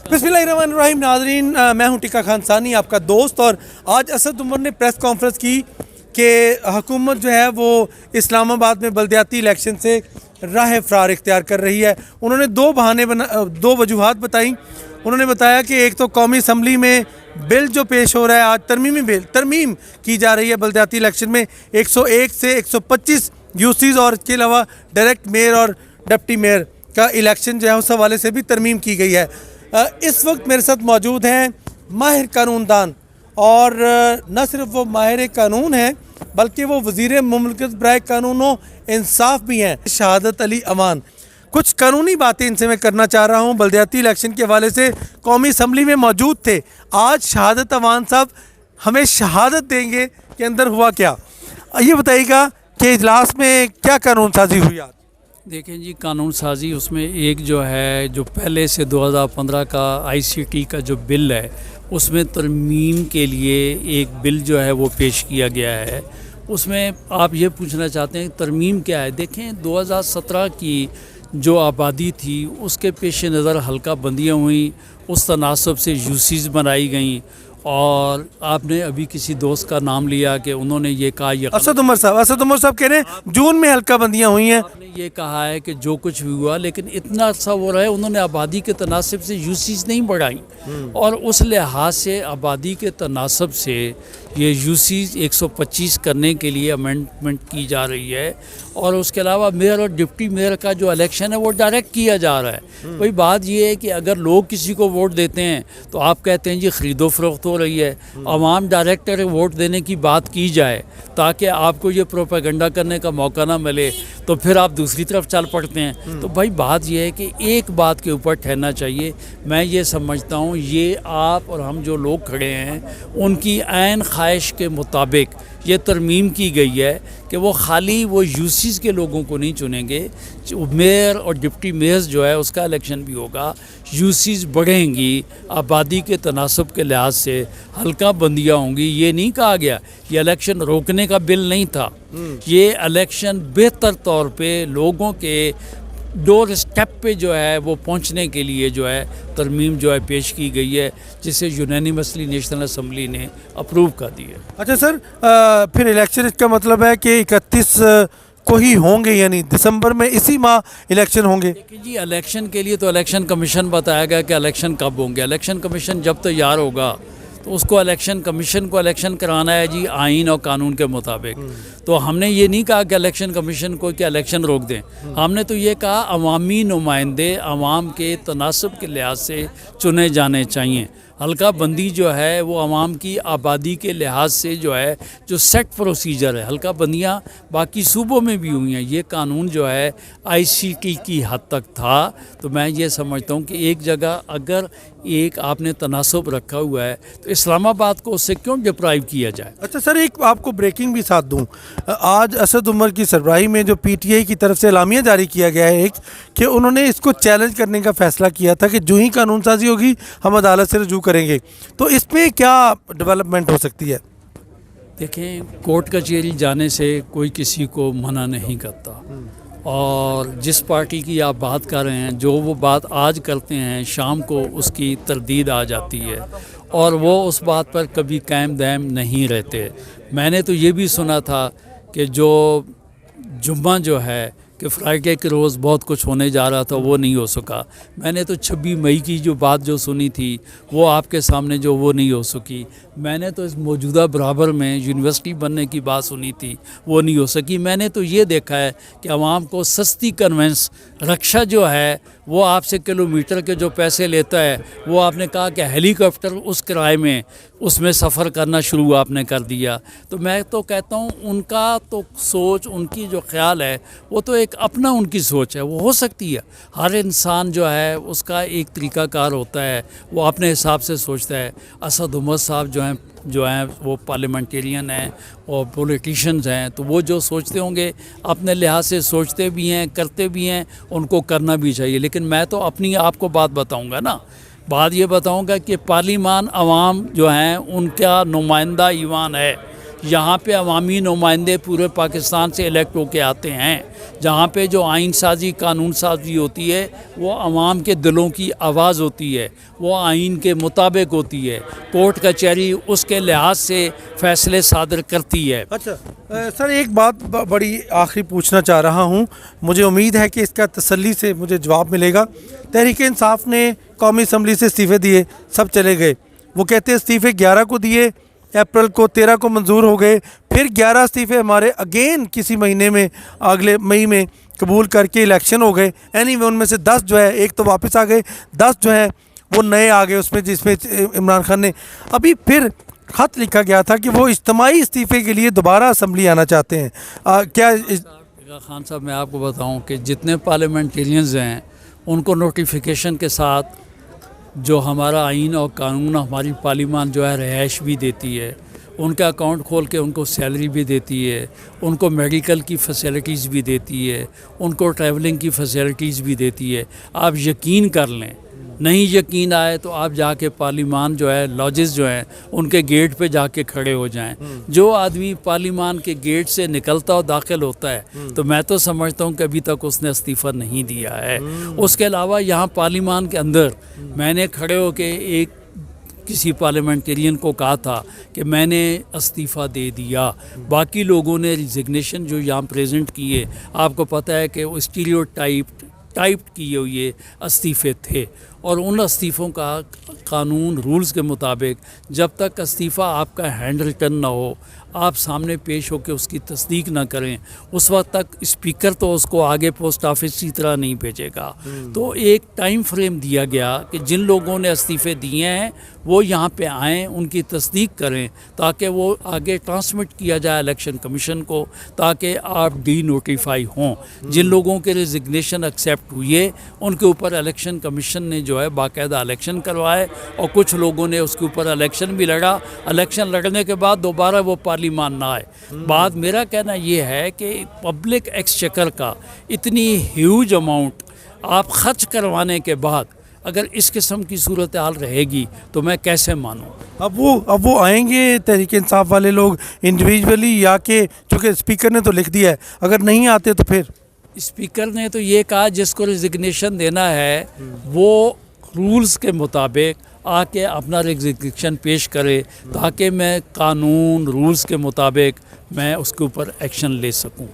बिस्मिल्लाहिर्रहमानिर्रहीम नाज़रीन, मैं हूं टिक्का खान सानी, आपका दोस्त। और आज असद उमर ने प्रेस कॉन्फ्रेंस की कि हुकूमत जो है वो इस्लामाबाद में बल्दियाती इलेक्शन से राह फ़रार इख्तियार कर रही है। उन्होंने दो वजूहात बताई। उन्होंने बताया कि एक तो कौमी असम्बली में बिल जो पेश हो रहा है आज, तरमीम की जा रही है बल्दियाती इलेक्शन में 101 से 125 यूसीज़, और इसके अलावा डायरेक्ट मेयर और डिप्टी मेयर का इलेक्शन जो है उस हवाले से भी तरमीम की गई है। इस वक्त मेरे साथ मौजूद हैं माहिर कानूनदान, और न सिर्फ वो माहिर कानून हैं बल्कि वो वज़ीर मुमलिकत बराए कानून व इंसाफ भी हैं, शहादत अली अवान। कुछ कानूनी बातें इनसे मैं करना चाह रहा हूँ। बल्दियाती इलेक्शन के हवाले से कौमी असम्बली में मौजूद थे। आज शहादत अवान साहब हमें शहादत देंगे कि अंदर हुआ क्या। ये बताइएगा कि इजलास में क्या कानून साजी हुई आज। देखें जी, कानून साजी उसमें एक जो है, जो पहले से 2015 का आईसीटी का जो बिल है उसमें तरमीम के लिए एक बिल जो है वो पेश किया गया है। उसमें आप ये पूछना चाहते हैं तरमीम क्या है। देखें, 2017 की जो आबादी थी उसके पेश नज़र हल्का बंदियाँ हुई, उस तनासब से यूसीज़ बनाई गई। और आपने अभी किसी दोस्त का नाम लिया कि उन्होंने ये कहा, ये असद उमर साहब कह रहे हैं जून में हल्का बंदियाँ हुई हैं। आपने ये कहा है कि जो कुछ भी हुआ, लेकिन इतना अच्छा हो रहा है, उन्होंने आबादी के तनासब से यूसीज़ नहीं बढ़ाई, और उस लिहाज से आबादी के तनासब से ये यूसीज़ 125 करने के लिए अमेंडमेंट की जा रही है। और उसके अलावा मेयर और डिप्टी मेयर का जो इलेक्शन है वो डायरेक्ट किया जा रहा है। भाई बात ये है कि अगर लोग किसी को वोट देते हैं तो आप कहते हैं जी ख़रीदो फरोख्त हो रही है। आवाम डायरेक्ट वोट देने की बात की जाए ताकि आपको ये प्रोपेगेंडा करने का मौका ना मिले, तो फिर आप दूसरी तरफ चल पड़ते हैं। तो भाई बात यह है कि एक बात के ऊपर ठहरना चाहिए। मैं ये समझता हूँ ये आप और हम जो लोग खड़े हैं उनकी ऐन ख्वाहिश के मुताबिक ये तरमीम की गई है कि वो खाली वो यूसीज़ के लोगों को नहीं चुनेंगे। मेयर और डिप्टी मेयर्स जो है उसका इलेक्शन भी होगा, यूसीज़ बढ़ेंगी, आबादी के तनासब के लिहाज से हल्का बंदियाँ होंगी। ये नहीं कहा गया, ये इलेक्शन रोकने का बिल नहीं था। ये इलेक्शन बेहतर तौर पे लोगों के डोर स्टेप पे जो है वो पहुंचने के लिए जो है तरमीम जो है पेश की गई है, जिसे यूनानिमसली नेशनल असम्बली ने अप्रूव कर दिया। अच्छा सर, फिर इलेक्शन इसका मतलब है कि 31 को ही होंगे, यानी दिसंबर में इसी माह इलेक्शन होंगे। देखिए जी, इलेक्शन के लिए तो इलेक्शन कमीशन बताया गया कि इलेक्शन कब होंगे। इलेक्शन कमीशन जब तैयार होगा तो उसको इलेक्शन कमीशन को इलेक्शन कराना है जी आइन और कानून के मुताबिक। तो हमने ये नहीं कहा कि इलेक्शन कमीशन को कि इलेक्शन रोक दें। हमने तो ये कहा अवामी नुमाइंदे अवाम के तनासब के लिहाज से चुने जाने चाहिए। हल्का बंदी जो है वो अवाम की आबादी के लिहाज से जो है जो सेट प्रोसीजर है, हल्का बंदियाँ बाकी सूबों में भी हुई हैं। ये कानून जो है आईसीटी की हद तक था। तो मैं ये समझता हूँ कि एक जगह अगर एक आपने तनासब रखा हुआ है तो इस्लामाबाद को उससे क्यों डिप्राइव किया जाए। अच्छा सर, एक आपको ब्रेकिंग भी साथ दूं। आज असद उमर की सरबराही में जो पीटीआई की तरफ से एलामिया जारी किया गया है एक, कि उन्होंने इसको चैलेंज करने का फैसला किया था कि जो ही कानून साजी होगी हम अदालत से रजू करेंगे। तो इसमें क्या डेवलपमेंट हो सकती है? देखें, कोर्ट कचहरी जाने से कोई किसी को मना नहीं करता, और जिस पार्टी की आप बात कर रहे हैं जो वो बात आज करते हैं शाम को उसकी तरदीद आ जाती है, और वो उस बात पर कभी कायम दायम नहीं रहते। मैंने तो ये भी सुना था कि जो जुम्मा जो है कि फ्राइडे के रोज़ बहुत कुछ होने जा रहा था, वो नहीं हो सका। मैंने तो 26 मई की जो बात जो सुनी थी वो आपके सामने जो वो नहीं हो सकी। मैंने तो इस मौजूदा बराबर में यूनिवर्सिटी बनने की बात सुनी थी, वो नहीं हो सकी। मैंने तो ये देखा है कि आवाम को सस्ती कन्वेंस रक्षा जो है वो आपसे किलोमीटर के जो पैसे लेता है, वो आपने कहा कि हेलीकॉप्टर उस किराए में उसमें सफ़र करना शुरू आपने कर दिया। तो मैं तो कहता हूँ उनका तो सोच, उनकी जो ख्याल है वो तो एक अपना उनकी सोच है, वो हो सकती है। हर इंसान जो है उसका एक तरीक़ाकार होता है, वो अपने हिसाब से सोचता है। असद उमर साहब जो हैं वो पार्लियामेंटेरियन हैं और पॉलिटिशियंस हैं, तो वो जो सोचते होंगे अपने लिहाज से सोचते भी हैं, करते भी हैं, उनको करना भी चाहिए। लेकिन मैं तो अपनी आपको बात बताऊंगा ना, बात ये बताऊंगा कि पार्लिमान अवाम जो हैं उनका नुमाइंदा ईवान है। यहाँ पे अवामी नुमाइंदे पूरे पाकिस्तान से इलेक्ट होके आते हैं। जहाँ पे जो आइन साजी कानून साजी होती है वो अवाम के दिलों की आवाज़ होती है, वो आइन के मुताबिक होती है। कोर्ट कचहरी उसके लिहाज से फ़ैसले सादर करती है। अच्छा सर, एक बात बड़ी आखिरी पूछना चाह रहा हूँ, मुझे उम्मीद है कि इसका तसल्ली से मुझे जवाब मिलेगा। तहरीक इंसाफ ने कौमी असम्बली से इस्तीफ़े दिए, सब चले गए। वो कहते हैं इस्तीफ़े 11 को दिए, अप्रैल को 13 को मंजूर हो गए, फिर 11 इस्तीफ़े हमारे अगेन किसी महीने में अगले मई में कबूल करके इलेक्शन हो गए। एनीवे उनमें से 10 जो है, एक तो वापस आ गए, 10 जो है वो नए आ गए उसमें, जिसमें इमरान खान ने अभी फिर ख़त लिखा गया था कि वो इज्तिमाई इस्तीफ़े के लिए दोबारा असम्बली आना चाहते हैं। खान साहब, मैं आपको बताऊं कि जितने पार्लियामेंटेरियंस हैं उनको नोटिफिकेशन के साथ जो हमारा आइन और कानून हमारी पार्लियामान जो है रिहाइश भी देती है, उनका अकाउंट खोल के उनको सैलरी भी देती है, उनको मेडिकल की फैसिलिटीज़ भी देती है, उनको ट्रैवलिंग की फैसिलिटीज़ भी देती है। आप यकीन कर लें, नहीं यकीन आए तो आप जाके पार्लियामान जो है, लॉजेस जो हैं उनके गेट पे जाके खड़े हो जाएं। जो आदमी पार्लियामान के गेट से निकलता और दाखिल होता है तो मैं तो समझता हूँ कि अभी तक उसने इस्तीफ़ा नहीं दिया है। उसके अलावा यहाँ पार्लियामान के अंदर मैंने खड़े होके एक किसी पार्लियामेंटेरियन को कहा था कि मैंने इस्तीफ़ा दे दिया। बाकी लोगों ने रिजिग्नेशन जो यहाँ प्रेजेंट किए, आपको पता है कि वो टाइप्ड किए हुए इस्तीफ़े थे, और उन इस्तीफ़ों का कानून रूल्स के मुताबिक जब तक इस्तीफ़ा आपका हैंड रिटन ना हो, आप सामने पेश होकर उसकी तस्दीक ना करें, उस वक्त तक स्पीकर तो उसको आगे पोस्ट ऑफिस की तरह नहीं भेजेगा। तो एक टाइम फ्रेम दिया गया कि जिन लोगों ने इस्तीफ़े दिए हैं वो यहाँ पे आएँ, उनकी तस्दीक करें, ताकि वो आगे ट्रांसमिट किया जाए इलेक्शन कमीशन को, ताकि आप डी नोटिफाई हों। जिन लोगों के रिजिग्नेशन एक्सेप्ट हुए उनके ऊपर इलेक्शन कमीशन ने जो है बाकायदा इलेक्शन करवाए, और कुछ लोगों ने उसके ऊपर इलेक्शन भी लड़ा। इलेक्शन लड़ने के बाद दोबारा वो पार्लियामान ना आए। बात मेरा कहना ये है कि पब्लिक एक्सचेकर का इतनी ह्यूज अमाउंट आप खर्च करवाने के बाद अगर इस किस्म की सूरत हाल रहेगी तो मैं कैसे मानूं। अब वो आएंगे तहरीक इंसाफ वाले लोग इंडिविजुअली, या कि चूँकि स्पीकर ने तो लिख दिया है, अगर नहीं आते तो फिर स्पीकर ने तो ये कहा जिसको रिजिग्नेशन देना है वो रूल्स के मुताबिक आके अपना रिजिग्नेशन पेश करे, ताकि मैं कानून रूल्स के मुताबिक मैं उसके ऊपर एक्शन ले सकूं।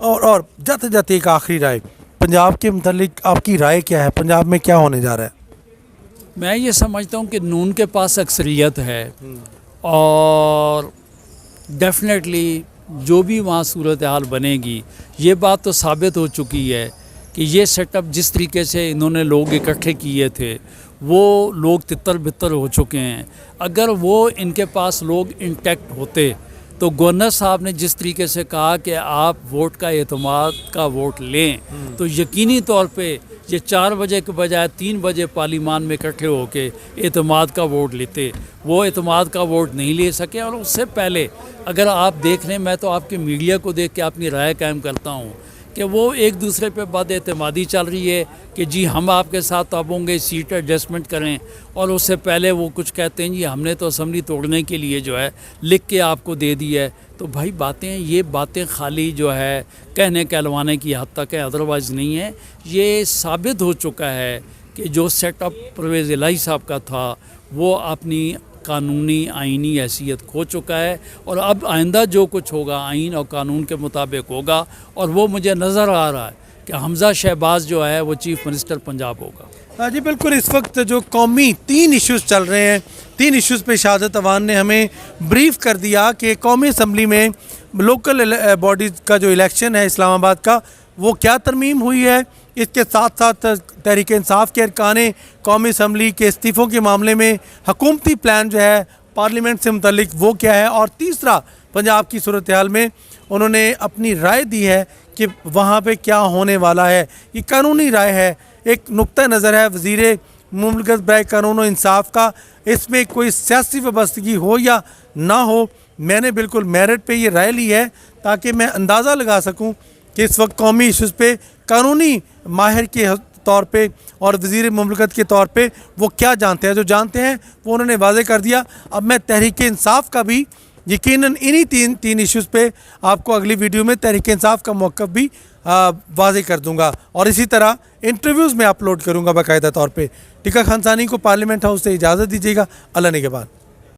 और जाते जाते एक आखिरी राय, पंजाब के मुतालिक आपकी राय क्या है? पंजाब में क्या होने जा रहा है? मैं ये समझता हूँ कि नून के पास अक्सरियत है, और डेफिनेटली जो भी वहाँ सूरत हाल बनेगी, ये बात तो साबित हो चुकी है कि ये सेटअप जिस तरीके से इन्होंने लोग इकट्ठे किए थे वो लोग तितर बितर हो चुके हैं। अगर वो इनके पास लोग इंटैक्ट होते तो गवर्नर साहब ने जिस तरीके से कहा कि आप वोट का एतमाद का वोट लें, तो यकीनी तौर पे ये 4 बजे के बजाय 3 बजे पार्लियामान में इकट्ठे होके एतमाद का वोट लेते। वो एतमाद का वोट नहीं ले सके, और उससे पहले अगर आप देख लें, मैं तो आपके मीडिया को देख के अपनी राय कायम करता हूँ कि वो एक दूसरे पे बदएतमादी चल रही है कि जी हम आपके साथ अब होंगे, सीट एडजस्टमेंट करें, और उससे पहले वो कुछ कहते हैं जी हमने तो असम्बली तोड़ने के लिए जो है लिख के आपको दे दी है। तो भाई ये बातें खाली जो है कहने कहलवाने की हद तक है, अदरवाइज़ नहीं है। ये साबित हो चुका है कि जो सेटअप परवेज़ इलाही साहब का था वो अपनी कानूनी आइनी हैसियत खो चुका है, और अब आइंदा जो कुछ होगा आइन और कानून के मुताबिक होगा। और वो मुझे नज़र आ रहा है कि हमज़ा शहबाज जो है वो चीफ़ मिनिस्टर पंजाब होगा। हाँ जी बिल्कुल। इस वक्त जो कौमी 3 इश्यूज़ चल रहे हैं, 3 इश्यूज़ पे शहादत अवान ने हमें ब्रीफ कर दिया कि कौमी असम्बली में लोकल बॉडीज़ का जो इलेक्शन है इस्लामाबाद का, वो क्या तरमीम हुई है। इसके साथ साथ तहरीक इंसाफ के अरकान कौमी असम्बली के इस्तीफ़ों के मामले में हुकूमती प्लान जो है पार्लियामेंट से मुतल्लिक वो क्या है। और तीसरा, पंजाब की सूरत हाल में उन्होंने अपनी राय दी है कि वहाँ पे क्या होने वाला है। ये कानूनी राय है, एक नुक्ता नज़र है वज़ीर मुमलिकत बराए कानून और इंसाफ का। इसमें कोई सियासी वाबस्तगी हो या ना हो, मैंने बिल्कुल मेरिट पे ये राय ली है ताकि मैं अंदाज़ा लगा सकूँ कि इस वक्त कौमी इशूज़ पे कानूनी माहिर के तौर पे और वज़ीर मुमलिकत के तौर पे वो क्या जानते हैं। जो जानते हैं वो उन्होंने वाज़े कर दिया। अब मैं तहरीक इंसाफ का भी यकीनन इन्हीं तीन इश्यूज़ पे आपको अगली वीडियो में तहरीक इंसाफ का मौक़िफ़ भी वाज़े कर दूंगा और इसी तरह इंटरव्यूज़ में अपलोड करूंगा बाकायदा तौर पे। टिक्का खान सानी को पार्लियामेंट हाउस से इजाज़त दीजिएगा। अल्लाह निगहबान।